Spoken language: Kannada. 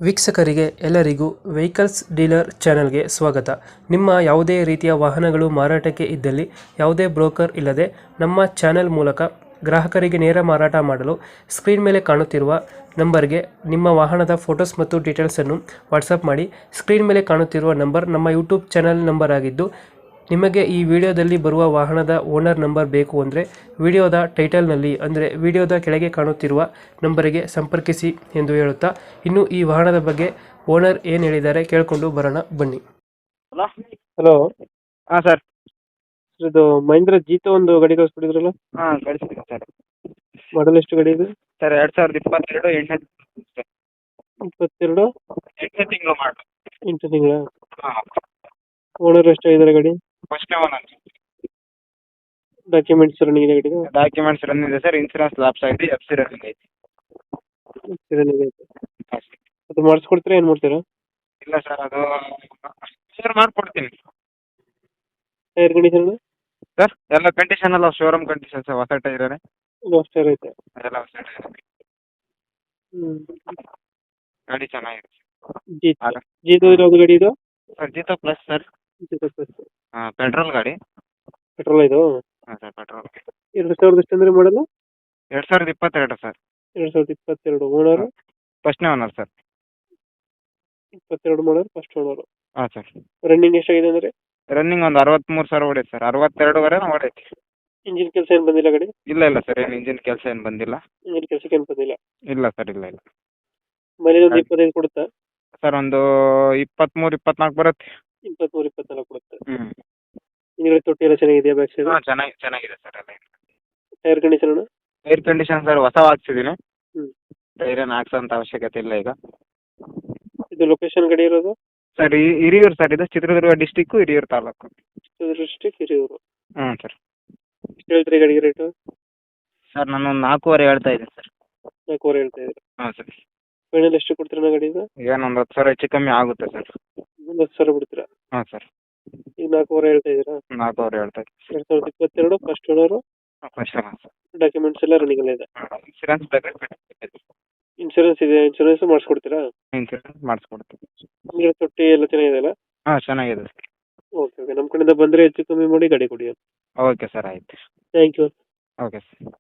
ವೀಕ್ಷಕರಿಗೆ ಎಲ್ಲರಿಗೂ ವೆಹಿಕಲ್ಸ್ ಡೀಲರ್ ಚಾನೆಲ್ಗೆ ಸ್ವಾಗತ. ನಿಮ್ಮ ಯಾವುದೇ ರೀತಿಯ ವಾಹನಗಳು ಮಾರಾಟಕ್ಕೆ ಇದ್ದಲ್ಲಿ ಯಾವುದೇ ಬ್ರೋಕರ್ ಇಲ್ಲದೆ ನಮ್ಮ ಚಾನೆಲ್ ಮೂಲಕ ಗ್ರಾಹಕರಿಗೆ ನೇರ ಮಾರಾಟ ಮಾಡಲು ಸ್ಕ್ರೀನ್ ಮೇಲೆ ಕಾಣುತ್ತಿರುವ ನಂಬರ್ಗೆ ನಿಮ್ಮ ವಾಹನದ ಫೋಟೋಸ್ ಮತ್ತು ಡೀಟೇಲ್ಸನ್ನು ವಾಟ್ಸಪ್ ಮಾಡಿ. ಸ್ಕ್ರೀನ್ ಮೇಲೆ ಕಾಣುತ್ತಿರುವ ನಂಬರ್ ನಮ್ಮ ಯೂಟ್ಯೂಬ್ ಚಾನೆಲ್ ನಂಬರ್ ಆಗಿದ್ದು, ನಿಮಗೆ ಈ ವಿಡಿಯೋದಲ್ಲಿ ಬರುವ ವಾಹನದ ಓನರ್ ನಂಬರ್ ಬೇಕು ಅಂದರೆ ವಿಡಿಯೋದ ಟೈಟಲ್ನಲ್ಲಿ ಅಂದರೆ ವಿಡಿಯೋದ ಕೆಳಗೆ ಕಾಣುತ್ತಿರುವ ನಂಬರಿಗೆ ಸಂಪರ್ಕಿಸಿ ಎಂದು ಹೇಳುತ್ತಾ, ಇನ್ನು ಈ ವಾಹನದ ಬಗ್ಗೆ ಓನರ್ ಏನು ಹೇಳಿದ್ದಾರೆ ಕೇಳಿಕೊಂಡು ಬರೋಣ ಬನ್ನಿ. ಹಲೋ. ಹಲೋ ಹಾಂ ಸರ್. ಇದು ಮಹೇಂದ್ರ ಜೀತ ಒಂದು ಗಾಡಿ ಕಳಿಸ್ಬಿಟ್ಟಿದ್ರಲ್ಲ, ಹಾಂ ಕಳಿಸ್ತೀನಿ ಸರ್. ಮಾಡಲ್ ಎಷ್ಟು ಗಾಡಿ ಇದೆ? ಸರ್ 2022 8ನೇ 22 ತಿಂಗಳು ಮಾಡು. 8 ತಿಂಗಳ. ಹಾಂ ಓನರ್ ಎಷ್ಟಾಗಿದ್ದಾರೆ ಗಾಡಿ? ಫಸ್ಟ್ನೇ ಒನ್ ಅಂತ. ಡಾಕ್ಯುಮೆಂಟ್ಸ್ ರನ್ನಿಂಗ್ ಇದೆ ಗಾಡಿದು? ಡಾಕ್ಯುಮೆಂಟ್ಸ್ ರನ್ ಇದೆ ಸರ್. ಇನ್ಸೂರೆನ್ಸ್ ಲಾಪ್ಸ್ ಆಗಿದೆ. FC ರನ್ನಿಂಗ್ ಐತಿ. ರನ್ನಿಂಗ್ ಐತೆ. ಹಾಂ ಸರ್. ಅದು ಮಾಡಿಸ್ಕೊಡ್ತೀರಾ ಏನು ಮಾಡ್ತೀರಾ? ಇಲ್ಲ ಸರ್, ಅದು ಸರ್ ಮಾಡಿಕೊಡ್ತೀನಿ ಟೈರ್ ಕಂಡೀಷನ್ ಸರ್. ಎಲ್ಲ ಕಂಡೀಷನ್ ಎಲ್ಲ ಶೋರೂಮ್ ಕಂಡೀಷನ್ ಸರ್. ಹೊಸ ಟೈರೇ ಟೈರ್ ಐತೆ. ಎಲ್ಲ ಹೊಸ ಟೈರ್. ಹ್ಞೂ. ಗಾಡಿ ಚೆನ್ನಾಗಿದೆ ಜೀತ ಆಗ ಜೀತ ಯಾವುದು ಗಾಡಿ ಇದು? Sir. Jeeto plus sir. Jeeto plus. ಹಾಂ ಪೆಟ್ರೋಲ್ ಗಾಡಿ. ಪೆಟ್ರೋಲ್ ಇದು? ಹಾಂ ಸರ್ ಪೆಟ್ರೋಲ್. 2000 ಎಷ್ಟು ಅಂದರೆ ಮಾಡಲು? 2022 ಸರ್. 2022. ಓನರು? ಫಸ್ಟ್ನೇ owner sir. 22 model, first owner. ಹಾಂ ಸರ್. ರನ್ನಿಂಗ್ ಎಷ್ಟಾಗಿದೆ ಅಂದರೆ? ರನ್ನಿಂಗ್ ಒಂದು 63,000 ಹೊಡೈತೆ ಸರ್. 62ವರೆ ಹೊಡೈತಿ. ಇಂಜಿನ್ ಕೆಲಸ ಏನು ಬಂದಿಲ್ಲ ಗಾಡಿ? ಇಲ್ಲ ಸರ್, ಏನು ಇಂಜಿನ್ ಕೆಲಸ ಏನು ಬಂದಿಲ್ಲ. ಇಂಜಿನ್ ಕೆಲಸಕ್ಕೆ ಏನು ಬಂದಿಲ್ಲ? ಇಲ್ಲ ಸರ್, ಇಲ್ಲ. ಮನೇಲಿ ಒಂದು 25 ಕೊಡುತ್ತಾ? ಸರ್ ಒಂದು 23-24 ಬರುತ್ತೆ. 23-24 ಕೊಡುತ್ತೆ. ಹ್ಞೂ. ಹಿಂದ್ಗಡೆ ತೊಟ್ಟಿ ಎಲ್ಲ ಚೆನ್ನಾಗಿದೆಯಾ ಬ್ಯಾಕ್ ಸೈಡ್? ಹಾಂ ಚೆನ್ನಾಗಿದೆ ಸರ್. ಎಲ್ಲ tyre condition? Air condition sir ಹೊಸ ಹಾಕ್ಸಿದ್ದೀನಿ. ಹ್ಞೂ. ಟೈರ್ ಏನು ಹಾಕ್ಸೋಂಥ ಅವಶ್ಯಕತೆ ಇಲ್ಲ ಈಗ. ಇದು ಲೊಕೇಶನ್ ಗಾಡಿ ಇರೋದು? Sir Hiriyur sir. ಇದು ಚಿತ್ರದುರ್ಗ ಡಿಸ್ಟಿಕ್ಕು, ಹಿರಿಯೂರು ತಾಲೂಕು. ಡಿಸ್ಟ್ರಿಕ್ಟ್ ಹಿರಿಯೂರು. ಹ್ಞೂ ಸರ್. ಎಷ್ಟು ಹೇಳ್ತೀರಿ ಗಾಡಿಗೆ ರೇಟು? ಸರ್ ನಾನು ಒಂದು 4.5 ಹೇಳ್ತಾ ಇದ್ದೀನಿ ಸರ್. 4.5 ಹೇಳ್ತಾ ಇದ್ದೀರಿ. ಹಾಂ ಸರ್. ಫೈನಲ್ ಎಷ್ಟು ಕೊಡ್ತೀರಾ ಗಾಡಿ ಇದು? ಏನೊಂದು 10,000 ಹೆಚ್ಚು ಕಮ್ಮಿ ಆಗುತ್ತೆ ಸರ್. ಒಂದು 10,000 ಬಿಡ್ತೀರಾ? ಹಾಂ ಸರ್. ಈಗ 4.5 ಹೇಳ್ತಾ ಇದ್ದೀರಾ? 4.5 ಹೇಳ್ತಾ ಇದ್ದೀನಿ. 2022 ಫಸ್ಟ್ ಓನರು. ಫಸ್ಟ್ ಹಾಂ ಸರ್. ಡಾಕ್ಯುಮೆಂಟ್ಸ್ ಎಲ್ಲ ರನ್ನಿಂಗ್ ಇದೆ? ಇನ್ಸೂರೆನ್ಸ್ ಬೇಕಾದ್ರೆ ಇನ್ಶೂರೆನ್ಸ್ ಇದೆ? ಇನ್ಶೂರೆನ್ಸ್ ಮಾಡಿಸ್ಕೊಡ್ತೀರಾ? ಇನ್ಸೂರೆನ್ಸ್ ಮಾಡಿಸ್ಕೊಡ್ತೀನಿ. ಹಿಂದ್ಗಡೆ ತೊಟ್ಟಿ ಎಲ್ಲ ಚೆನ್ನಾಗಿದೆ ಅಲ್ಲ? ಹಾಂ ಚೆನ್ನಾಗಿದೆ ಸರ್. ಓಕೆ ಓಕೆ, ನಮ್ಮ ಕಡೆಯಿಂದ ಬಂದರೆ ಹೆಚ್ಚು ಕಮ್ಮಿ ಮಾಡಿ ಗಾಡಿ ಕೊಡಿ. ಓಕೆ ಸರ್, ಆಯಿತು. Thank you. Okay sir.